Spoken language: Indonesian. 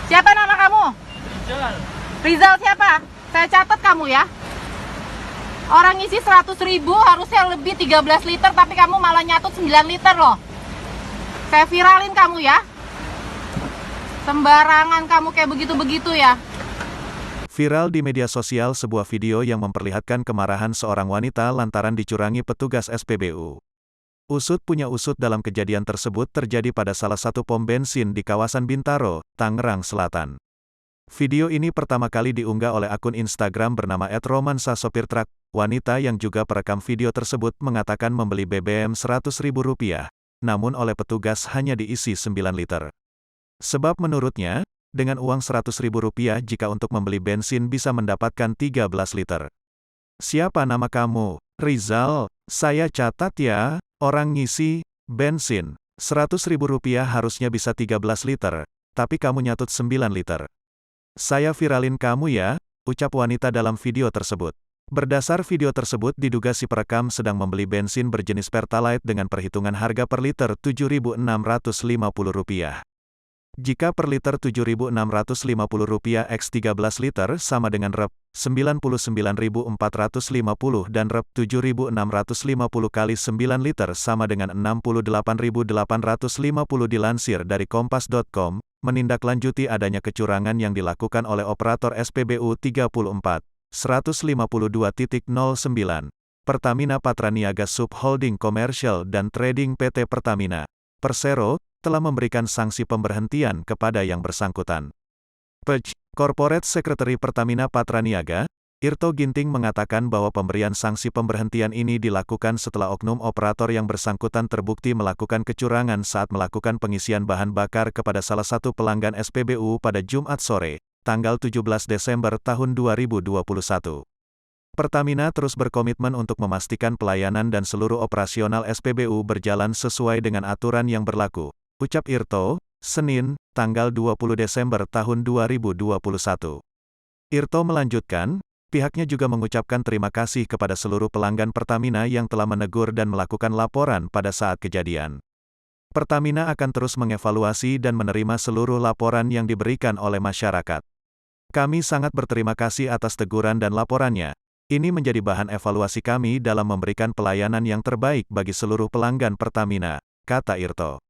Siapa nama kamu? Rizal. Rizal siapa? Saya catat kamu ya. Orang ngisi 100.000 harusnya lebih 13 liter, tapi kamu malah nyatut 9 liter loh. Saya viralin kamu ya. Sembarangan kamu kayak begitu-begitu ya. Viral di media sosial sebuah video yang memperlihatkan kemarahan seorang wanita lantaran dicurangi petugas SPBU. Usut punya usut dalam kejadian tersebut terjadi pada salah satu pom bensin di kawasan Bintaro, Tangerang Selatan. Video ini pertama kali diunggah oleh akun Instagram bernama @romansa sopir truk. Wanita yang juga perekam video tersebut mengatakan membeli BBM Rp100.000, namun oleh petugas hanya diisi 9 liter. Sebab menurutnya, dengan uang Rp100.000 jika untuk membeli bensin bisa mendapatkan 13 liter. Siapa nama kamu? Rizal, saya catat ya, orang ngisi bensin Rp100.000 harusnya bisa 13 liter, tapi kamu nyatut 9 liter. Saya viralin kamu ya, ucap wanita dalam video tersebut. Berdasar video tersebut diduga si perekam sedang membeli bensin berjenis Pertalite dengan perhitungan harga per liter Rp7.650. Jika per liter Rp7.650 x 13 liter sama dengan Rp99.450 dan Rp7.650 kali 9 liter sama dengan Rp68.850 dilansir dari Kompas.com, menindaklanjuti adanya kecurangan yang dilakukan oleh operator SPBU 34 152.09 Pertamina Patraniaga Subholding Commercial dan Trading PT Pertamina Persero telah memberikan sanksi pemberhentian kepada yang bersangkutan. Corporate Secretary Pertamina Patraniaga, Irto Ginting mengatakan bahwa pemberian sanksi pemberhentian ini dilakukan setelah oknum operator yang bersangkutan terbukti melakukan kecurangan saat melakukan pengisian bahan bakar kepada salah satu pelanggan SPBU pada Jumat sore, tanggal 17 Desember tahun 2021. Pertamina terus berkomitmen untuk memastikan pelayanan dan seluruh operasional SPBU berjalan sesuai dengan aturan yang berlaku, ucap Irto, Senin, tanggal 20 Desember tahun 2021. Irto melanjutkan, pihaknya juga mengucapkan terima kasih kepada seluruh pelanggan Pertamina yang telah menegur dan melakukan laporan pada saat kejadian. Pertamina akan terus mengevaluasi dan menerima seluruh laporan yang diberikan oleh masyarakat. Kami sangat berterima kasih atas teguran dan laporannya. Ini menjadi bahan evaluasi kami dalam memberikan pelayanan yang terbaik bagi seluruh pelanggan Pertamina, kata Irto.